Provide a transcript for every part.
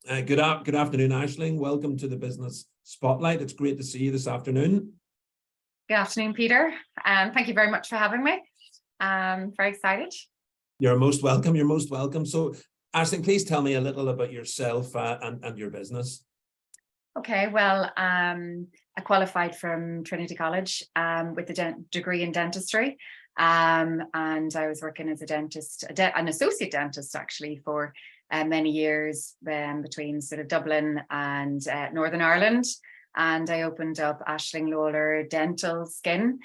Good afternoon, Aisling. Welcome to the Business Spotlight. It's great to see you this afternoon. Good afternoon, Peter. Thank you very much for having me. Very excited. You're most welcome. You're most welcome. So, Aisling, please tell me a little about yourself and your business. Okay, well, I qualified from Trinity College with a degree in dentistry. And I was working as a dentist, an associate dentist actually, for many years between sort of Dublin and Northern Ireland. And I opened up Aisling Lalor Dental-Skin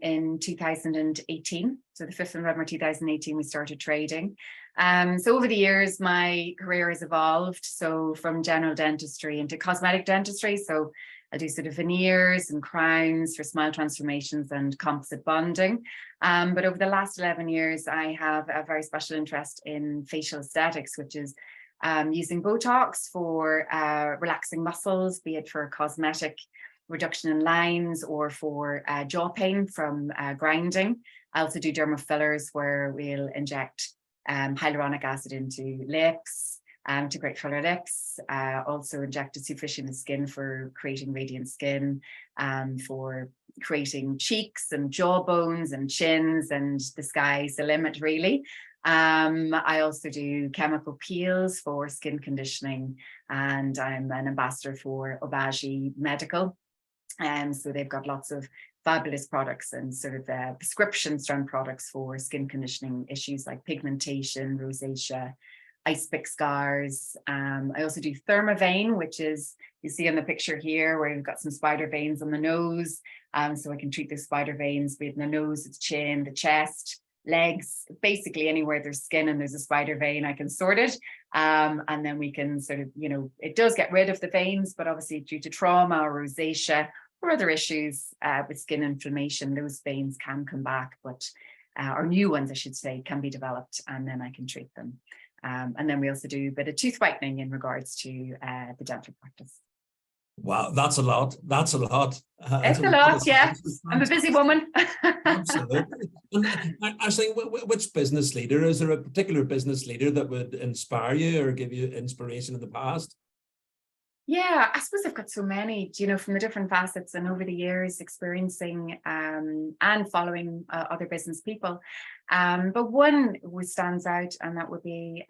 in 2018. So the 5th of November 2018, we started trading. So over the years, my career has evolved. So from general dentistry into cosmetic dentistry. So I do sort of veneers and crowns for smile transformations and composite bonding. But over the last 11 years, I have a very special interest in facial aesthetics, which is using Botox for relaxing muscles, be it for cosmetic reduction in lines or for jaw pain from grinding. I also do dermal fillers where we'll inject hyaluronic acid into lips to create fuller lips. Also injected superficially in the skin for creating radiant skin, for creating cheeks and jawbones and chins, and the sky's the limit, really. I also do chemical peels for skin conditioning, and I'm an ambassador for Magee Medical. So they've got lots of fabulous products and sort of prescription strength products for skin conditioning issues like pigmentation, rosacea, ice pick scars. I also do Thermavane, which is, you see in the picture here, where you've got some spider veins on the nose. So I can treat the spider veins, be it in the nose, the chin, the chest, legs, basically anywhere there's skin and there's a spider vein, I can sort it. And then we can sort of, it does get rid of the veins, but obviously due to trauma or rosacea or other issues with skin inflammation, those veins can come back, but or new ones, I should say, can be developed, and then I can treat them. And then we also do a bit of tooth whitening in regards to the dental practice. Wow, that's a lot. That's a lot. It's a lot, yeah. I'm a busy woman. Absolutely. I think, which business leader, is there a particular business leader that would inspire you or give you inspiration in the past? Yeah, I suppose I've got so many, from the different facets and over the years experiencing and following other business people. But one who stands out, and that would be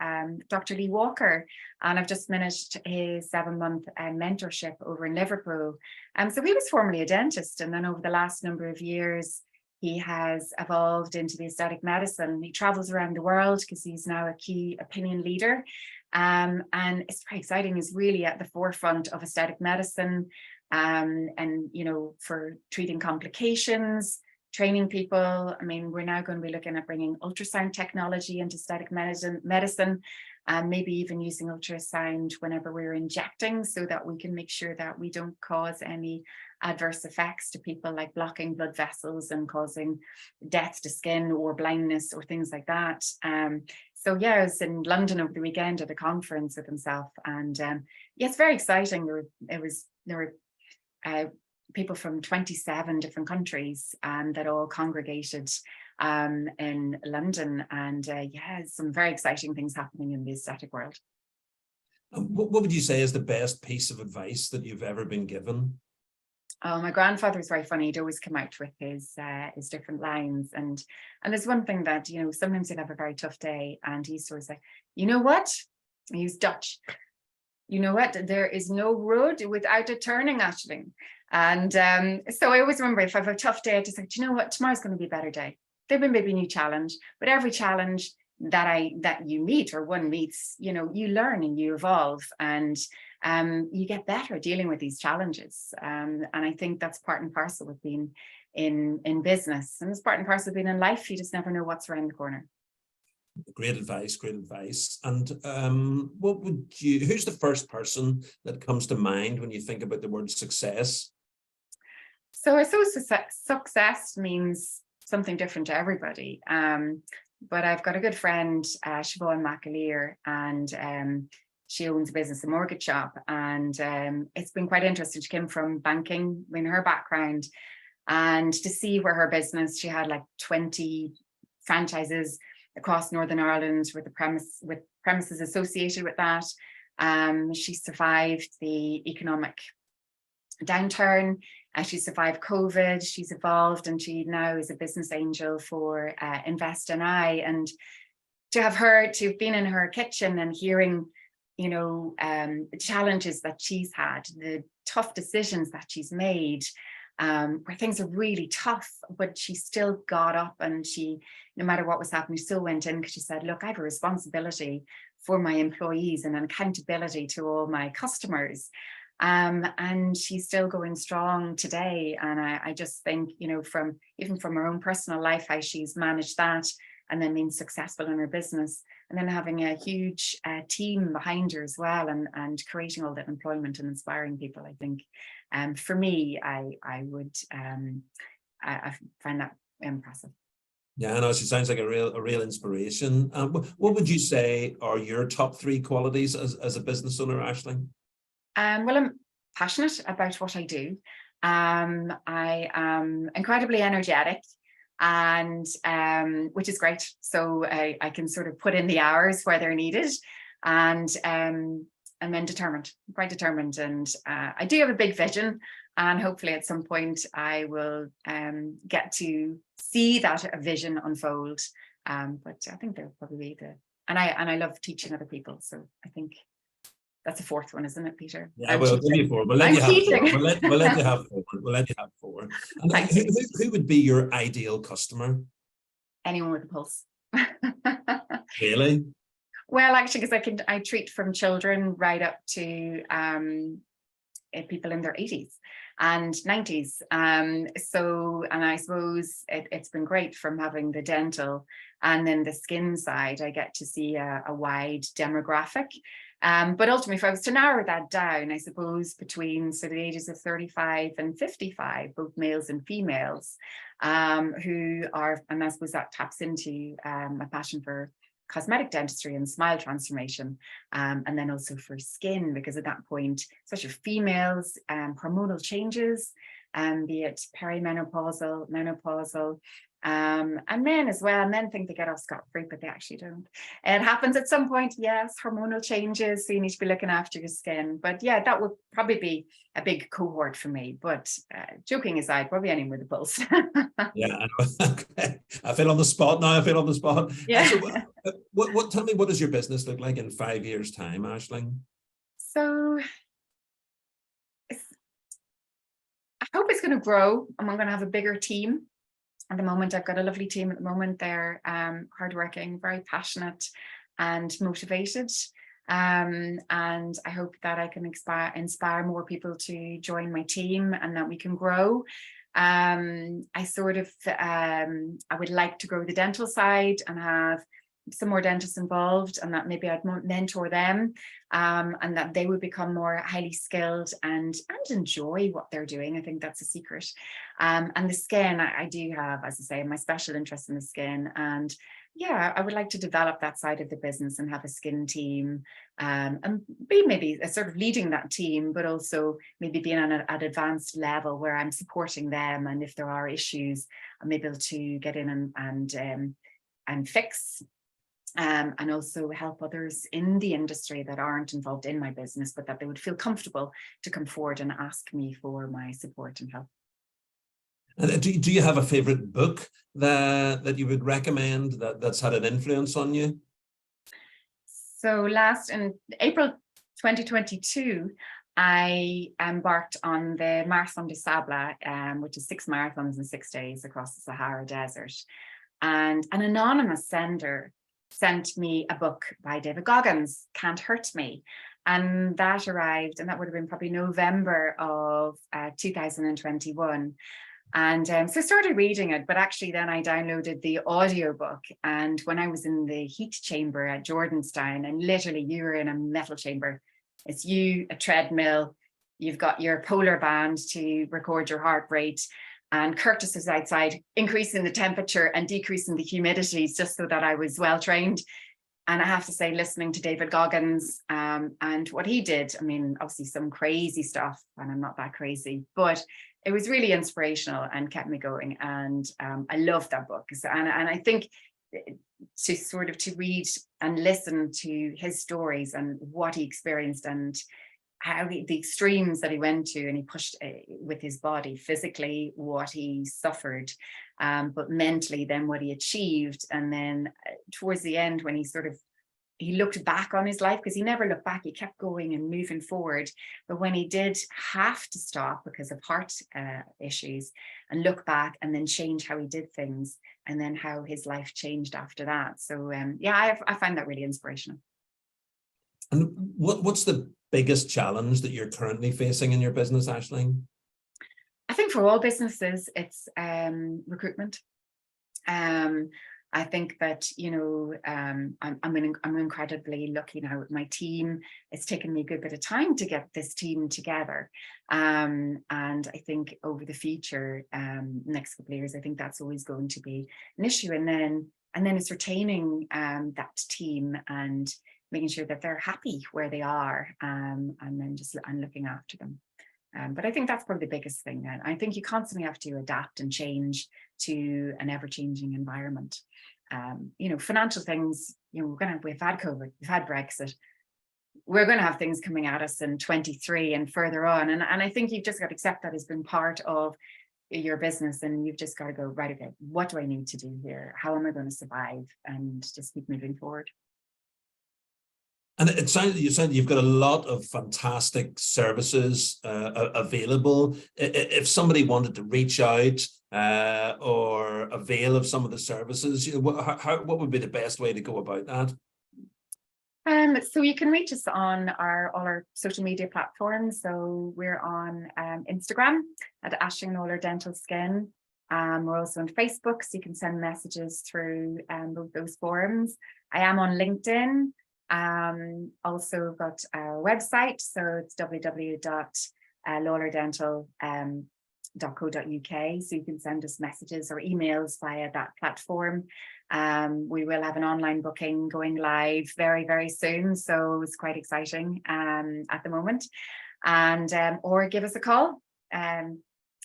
Dr. Lee Walker. And I've just finished his 7-month mentorship over in Liverpool. So he was formerly a dentist, and then over the last number of years, he has evolved into the aesthetic medicine. He travels around the world because he's now a key opinion leader. And it's very exciting. He's really at the forefront of aesthetic medicine, and for treating complications, training people. I mean, we're now going to be looking at bringing ultrasound technology into aesthetic medicine, and maybe even using ultrasound whenever we're injecting, so that we can make sure that we don't cause any adverse effects to people, like blocking blood vessels and causing death to skin or blindness or things like that. So yeah, I was in London over the weekend at a conference with himself, and yeah, it's very exciting. There were people from 27 different countries that all congregated in London, and yeah, some very exciting things happening in the aesthetic world. What would you say is the best piece of advice that you've ever been given? Oh, my grandfather was very funny. He'd always come out with his different lines, and there's one thing that sometimes he'd have a very tough day, and he used to always say, "You know what?" He was Dutch. "You know what? There is no road without a turning, Aisling." And so I always remember, if I have a tough day, I just like, "Do you know what? Tomorrow's going to be a better day. There'll be maybe a new challenge, but every challenge that you meet or one meets, you learn and you evolve, and you get better at dealing with these challenges. And I think that's part and parcel with being in business, and it's part and parcel of being in life. You just never know what's around the corner. Great advice, great advice. And who's the first person that comes to mind when you think about the word success? So I suppose success means something different to everybody. But I've got a good friend, Siobhan McAleer, and she owns a business, a mortgage shop. And it's been quite interesting. She came from banking, in her background, and to see where her business, she had like 20 franchises across Northern Ireland with premises associated with that. She survived the economic downturn. She survived COVID. She's evolved, and she now is a business angel for Invest in I. And to have been in her kitchen and hearing, you know, the challenges that she's had, the tough decisions that she's made, where things are really tough, but she still got up, and she, no matter what was happening, still went in because she said, look, I have a responsibility for my employees and an accountability to all my customers. And she's still going strong today. And I just think, you know, even from her own personal life, how she's managed that and then being successful in her business, and then having a huge team behind her as well, and creating all that employment and inspiring people. I think for me, I find that impressive. Yeah, I know she sounds like a real inspiration. What would you say are your top 3 qualities as a business owner, Aisling? Well, I'm passionate about what I do. I am incredibly energetic, and which is great. So I can sort of put in the hours where they're needed, and then determined, quite determined. And I do have a big vision, and hopefully at some point I will get to see that vision unfold. But I think they'll probably be and I love teaching other people. So I think that's a 4th one, isn't it, Peter? Yeah, we'll give you 4. We'll let you have 4. We'll let you have 4. We'll let you have 4. And who would be your ideal customer? Anyone with a pulse. Really? Well, actually, because I treat from children right up to people in their 80s and 90s. And I suppose it's been great from having the dental and then the skin side. I get to see a wide demographic. But ultimately, if I was to narrow that down, I suppose between the ages of 35 and 55, both males and females, who are, and I suppose that taps into a passion for cosmetic dentistry and smile transformation, and then also for skin, because at that point, especially females, hormonal changes, be it perimenopausal, menopausal, and men as well. Men think they get off scot-free, but they actually don't. It happens at some point, yes, hormonal changes, so you need to be looking after your skin. But yeah, that would probably be a big cohort for me. But joking aside, probably anyone with a pulse. Yeah, okay. I feel on the spot now. I feel on the spot. Yeah. So tell me, what does your business look like in 5 years' time, Aisling? So I hope it's going to grow, and I'm going to have a bigger team. At the moment, I've got a lovely team at the moment. They're hardworking, very passionate and motivated. And I hope that I can inspire more people to join my team, and that we can grow. I would like to grow the dental side and have some more dentists involved, and that maybe I'd mentor them, and that they would become more highly skilled and enjoy what they're doing. I think that's a secret. And the skin, I do have, as I say, my special interest in the skin, and yeah, I would like to develop that side of the business and have a skin team, and be maybe sort of leading that team, but also maybe being at an advanced level where I'm supporting them, and if there are issues, I'm able to get in and fix. And also help others in the industry that aren't involved in my business, but that they would feel comfortable to come forward and ask me for my support and help. And do you have a favorite book that you would recommend that's had an influence on you? So in April 2022, I embarked on the Marathon des Sables, which is 6 marathons in 6 days across the Sahara Desert. And an anonymous sender sent me a book by David Goggins, Can't Hurt Me. And that arrived, and that would have been probably November of 2021. And so I started reading it, but actually then I downloaded the audiobook. And when I was in the heat chamber at Jordanstown, and literally you were in a metal chamber, it's you, a treadmill, you've got your polar band to record your heart rate, and Curtis was outside increasing the temperature and decreasing the humidity just so that I was well trained. And I have to say, listening to David Goggins and what he did, I mean, obviously some crazy stuff, and I'm not that crazy, but it was really inspirational and kept me going. And I love that book. And I think to sort of to read and listen to his stories and what he experienced and how the extremes that he went to, and he pushed with his body, physically what he suffered, but mentally then what he achieved. And then towards the end, when he looked back on his life, because he never looked back, he kept going and moving forward. But when he did have to stop because of heart issues, and look back and then change how he did things, and then how his life changed after that. So yeah, I find that really inspirational. And what's the biggest challenge that you're currently facing in your business, Aisling? I think for all businesses, it's recruitment. I think that, you know, I'm incredibly lucky now with my team. It's taken me a good bit of time to get this team together. And I think over the future, next couple of years, I think that's always going to be an issue. And then it's retaining that team and making sure that they're happy where they are, and then just looking after them. But I think that's probably the biggest thing. And I think you constantly have to adapt and change to an ever-changing environment. You know, financial things, you know, we've had COVID, we've had Brexit, we're going to have things coming at us in 23 and further on. And I think you've just got to accept that as being part of your business, and you've just got to go, right, okay, what do I need to do here? How am I going to survive? And just keep moving forward. And it sounds you've got a lot of fantastic services available. If somebody wanted to reach out or avail of some of the services, you know, what would be the best way to go about that? So you can reach us on all our social media platforms. So we're on Instagram at Aisling Lalor Dental-Skin. We're also on Facebook, so you can send messages through both those forums. I am on LinkedIn. Also got a website, so it's www.lalordental.co.uk, so you can send us messages or emails via that platform. We will have an online booking going live very, very soon, so it's quite exciting at the moment. And or give us a call on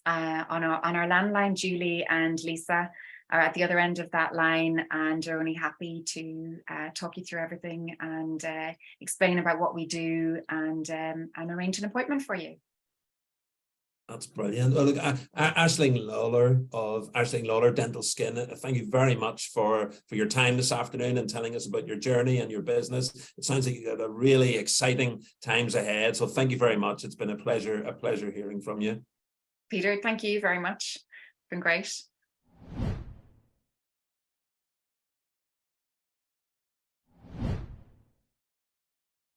our landline. Julie and Lisa are at the other end of that line, and are only happy to talk you through everything and explain about what we do and arrange an appointment for you. That's brilliant. Well, look, Aisling Lalor of Aisling Lalor Dental-Skin, thank you very much for your time this afternoon and telling us about your journey and your business. It sounds like you've got a really exciting times ahead. So thank you very much. It's been a pleasure hearing from you. Peter, thank you very much. It's been great.